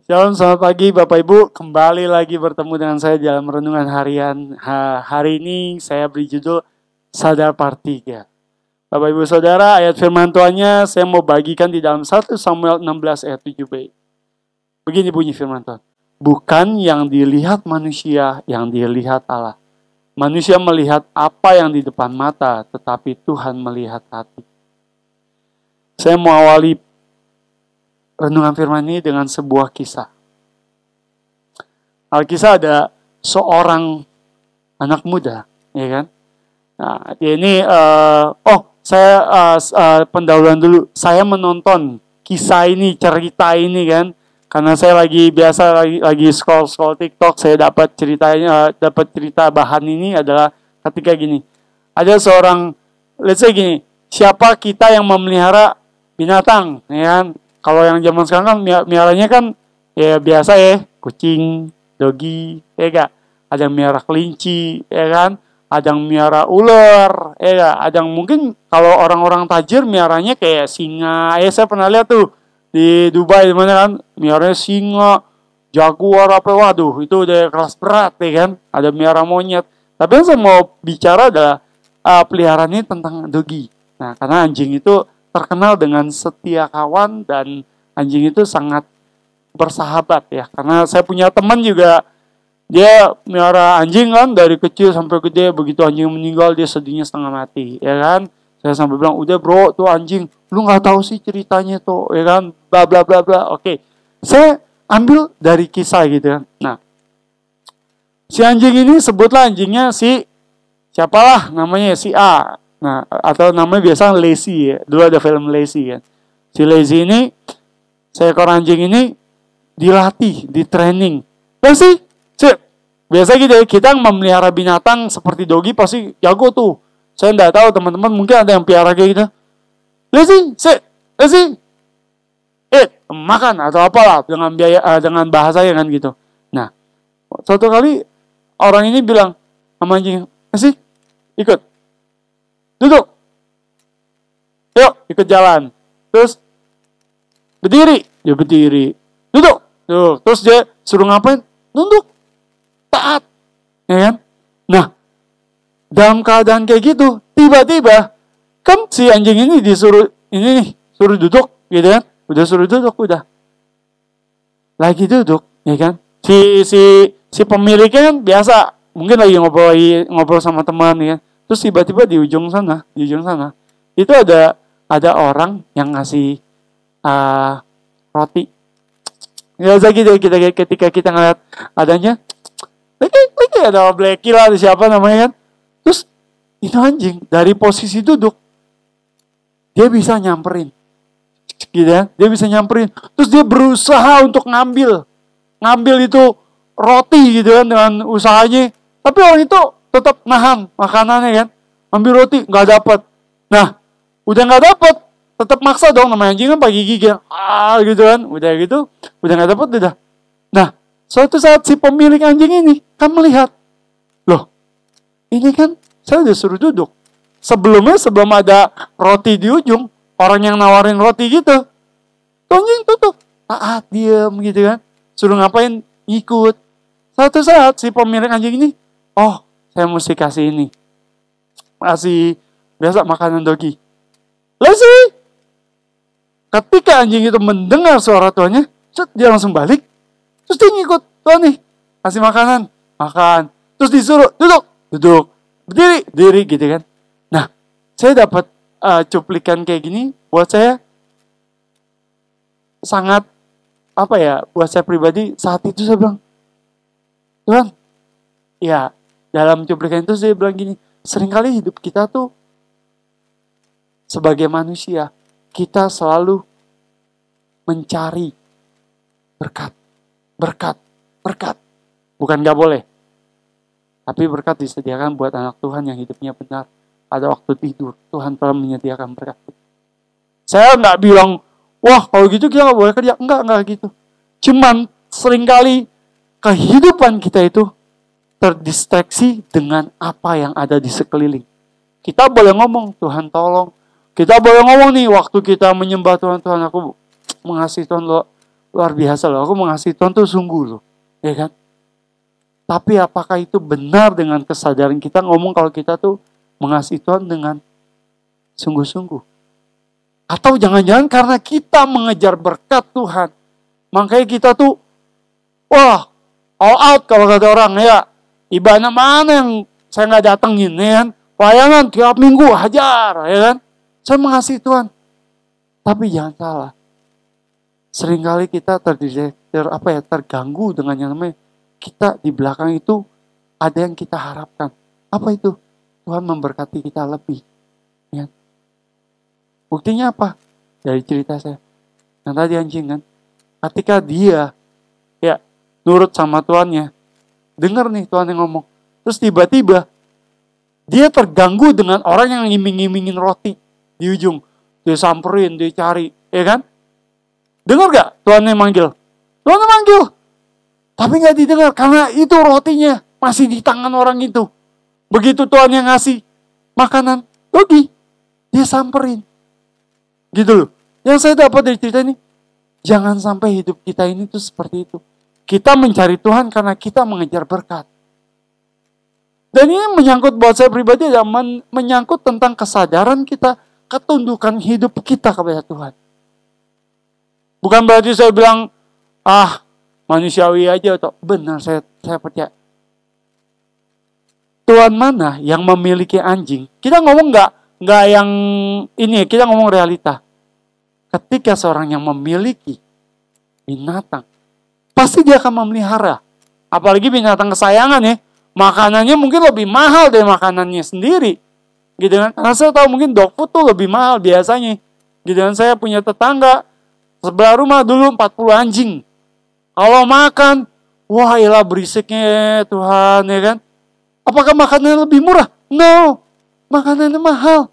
Shalom, selamat pagi Bapak Ibu. Kembali lagi bertemu dengan saya dalam renungan harian. Hari ini saya beri judul Sadar Part 3. Bapak Ibu Saudara, ayat firman Tuhannya saya mau bagikan di dalam 1 Samuel 16 ayat 7b. Begini bunyi firman Tuhan. Bukan yang dilihat manusia, yang dilihat Allah. Manusia melihat apa yang di depan mata, tetapi Tuhan melihat hati. Saya mau awali renungan firman ini dengan sebuah kisah. Alkisah ada seorang anak muda, ya kan? Nah, dia ini, saya pendahuluan dulu. Saya menonton kisah ini, cerita ini kan, karena saya lagi scroll TikTok, saya dapat cerita bahan ini adalah ketika gini. Ada seorang, let's say gini, siapa kita yang memelihara binatang, ya kan? Kalau yang zaman sekarang kan miaranya kan ya biasa ya, kucing, dogi, ya gak? Ada yang miara kelinci, ya kan? Ada yang miara ular, ya gak? Ada yang mungkin kalau orang-orang tajir miaranya kayak singa. Saya pernah lihat tuh di Dubai dimana kan, miaranya singa, jaguar apa, waduh itu udah kelas berat ya kan? Ada miara monyet. Tapi yang saya mau bicara adalah peliharaan ini tentang dogi. Nah, karena anjing itu terkenal dengan setia kawan dan anjing itu sangat bersahabat ya. Karena saya punya teman juga, dia melihara anjing kan dari kecil sampai gede. Begitu anjing meninggal dia sedihnya setengah mati ya kan. Saya sampai bilang, udah bro tuh anjing, lu nggak tahu sih ceritanya tuh ya kan, bla bla bla bla. Oke, saya ambil dari kisah gitu kan. Nah, si anjing ini sebutlah anjingnya si siapalah namanya, si A. Nah, atau namanya biasa Lazy ya. Dulu ada film Lazy kan. Si Lazy ini, seekor anjing ini dilatih, di training. Lazy, biasa gitu ya, kita memelihara binatang seperti dogi pasti jago tuh. Saya enggak tahu teman-teman, mungkin ada yang piara kayak gitu. Lazy, makan atau apalah dengan bahasa ya kan gitu. Nah, suatu kali orang ini bilang sama anjing, Lazy, ikut. Duduk. Yuk, ikut jalan. Terus berdiri, dia berdiri. Duduk. Tuh, terus dia suruh ngapain? Nunduk. Taat. Ya kan? Nah, dalam keadaan kayak gitu, tiba-tiba kan si anjing ini disuruh suruh duduk, gitu kan? Udah suruh duduk, udah. Lagi duduk, ya kan? Si pemiliknya kan biasa, mungkin lagi ngobrol sama teman, ya kan? Terus tiba-tiba di ujung sana, itu ada orang yang ngasih roti. Biasa gitu ketika kita ngeliat adanya, lagi ada Blacky lah, ada siapa namanya kan. Terus itu anjing dari posisi duduk, dia bisa nyamperin, gitu ya. Dia bisa nyamperin. Terus dia berusaha untuk ngambil itu roti gitu kan dengan usahanya. Tapi orang itu tetap nahan makanannya kan, ambil roti nggak dapat. Nah, udah nggak dapat, tetap maksa dong, namanya anjing kan pakai gigi, gitu kan, udah nggak dapat udah. Nah, suatu saat si pemilik anjing ini kan melihat, loh, ini kan saya udah suruh duduk. Sebelum ada roti di ujung, orang yang nawarin roti gitu, anjing tutup, taat diem gitu kan, suruh ngapain ngikut. Suatu saat si pemilik anjing ini, saya mesti kasih ini. Kasih biasa makanan dogi. Lazy. Ketika anjing itu mendengar suara tuannya, dia langsung balik. Terus dia ngikut tuan nih. Kasih makanan, makan. Terus disuruh duduk. Berdiri gitu kan. Nah, saya dapat cuplikan kayak gini. Buat saya sangat, buat saya pribadi, saat itu saya bilang, Tuhan, ya, dalam cuplikan itu saya bilang gini, seringkali hidup kita tuh sebagai manusia, kita selalu mencari berkat. Bukan gak boleh. Tapi berkat disediakan buat anak Tuhan yang hidupnya benar. Pada waktu tidur, Tuhan telah menyediakan berkat. Saya gak bilang, wah kalau gitu kita gak boleh kerja. Enggak gitu. Cuman seringkali kehidupan kita itu terdistraksi dengan apa yang ada di sekeliling. Kita boleh ngomong, Tuhan tolong. Kita boleh ngomong nih, waktu kita menyembah Tuhan, Tuhan aku mengasihi Tuhan lo. luar biasa loh. Aku mengasihi Tuhan tuh sungguh loh. Ya kan? Tapi apakah itu benar dengan kesadaran kita ngomong kalau kita tuh mengasihi Tuhan dengan sungguh-sungguh? Atau jangan-jangan karena kita mengejar berkat Tuhan, makanya kita tuh, wah, all out kalau kata orang ya. Ibadah mana yang saya nggak datengin, ya kan? Pelayanan tiap minggu hajar, ya kan? Saya mengasihi Tuhan. Tapi jangan salah. Seringkali kita terganggu dengan yang namanya kita di belakang itu ada yang kita harapkan. Apa itu? Tuhan memberkati kita lebih. Ya. Buktinya apa? Dari cerita saya. Yang tadi anjing kan. Ketika dia nurut sama tuannya. Dengar nih Tuhan yang ngomong. Terus tiba-tiba dia terganggu dengan orang yang ngiming-ngimingin roti di ujung. Dia samperin, dia cari. Ya kan? Dengar gak Tuhan yang manggil? Tuhan yang manggil. Tapi gak didengar. Karena itu rotinya masih di tangan orang itu. Begitu Tuhan yang ngasih makanan, pergi. Dia samperin. Gitu loh. Yang saya dapat dari cerita ini, jangan sampai hidup kita ini tuh seperti itu. Kita mencari Tuhan karena kita mengejar berkat. Dan ini menyangkut buat saya pribadi, menyangkut tentang kesadaran kita, ketundukan hidup kita kepada Tuhan. Bukan berarti saya bilang, manusiawi aja. Atau benar, saya percaya. Tuhan mana yang memiliki anjing? Kita ngomong nggak yang ini, kita ngomong realita. Ketika seorang yang memiliki binatang, pasti dia akan memelihara. Apalagi binatang kesayangan ya. Makanannya mungkin lebih mahal dari makanannya sendiri. Gitu kan? Karena saya tahu mungkin dog food tuh lebih mahal biasanya. Gitu kan? Saya punya tetangga, sebelah rumah dulu 40 anjing. Kalau makan, wah ilah berisiknya Tuhan ya kan. Apakah makanannya lebih murah? No. Makanannya mahal.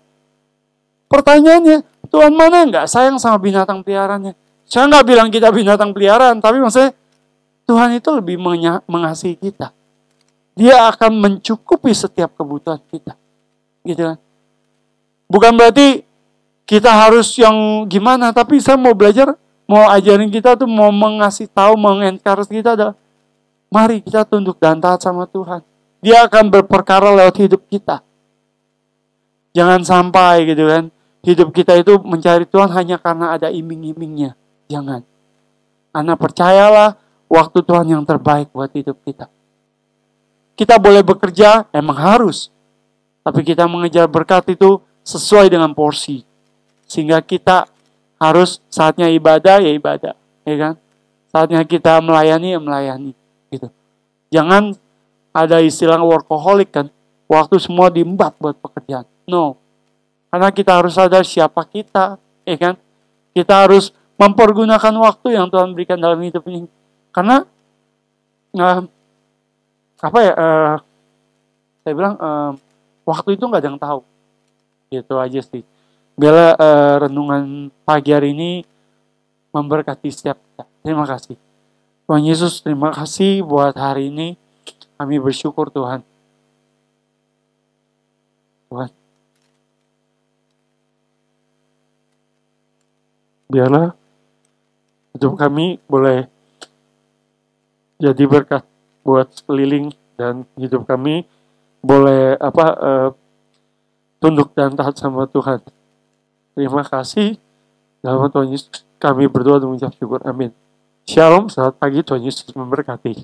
Pertanyaannya, Tuhan mana nggak sayang sama binatang peliharaannya? Saya nggak bilang kita binatang peliharaan, tapi maksudnya Tuhan itu lebih mengasihi kita. Dia akan mencukupi setiap kebutuhan kita. Gitu kan? Bukan berarti kita harus yang gimana, tapi saya mau belajar, mau ajarin kita tuh, mau mengasih tahu, mengencourage kita adalah, mari kita tunduk dan taat sama Tuhan. Dia akan berperkara lewat hidup kita. Jangan sampai gitu kan, hidup kita itu mencari Tuhan hanya karena ada iming-imingnya. Jangan. Anak percayalah, waktu Tuhan yang terbaik buat hidup kita. Kita boleh bekerja, emang harus. Tapi kita mengejar berkat itu sesuai dengan porsi. Sehingga kita harus saatnya ibadah, ya ibadah. Ya kan? Saatnya kita melayani, ya melayani. Gitu. Jangan ada istilah workaholic kan. Waktu semua diembat buat pekerjaan. No. Karena kita harus sadar siapa kita. Ya kan? Kita harus mempergunakan waktu yang Tuhan berikan dalam hidup ini. Karena saya bilang waktu itu nggak ada yang tahu. Gitu aja sih. Bila renungan pagi hari ini memberkati setiap kita. Terima kasih. Tuhan Yesus, terima kasih buat hari ini. Kami bersyukur Tuhan. Tuhan. Biarlah hidup kami boleh jadi berkat buat sekeliling dan hidup kami boleh tunduk dan taat sama Tuhan. Terima kasih. Dalam nama Tuhan Yesus kami berdoa dan mengucap syukur. Amin. Shalom, selamat pagi, Tuhan Yesus memberkati.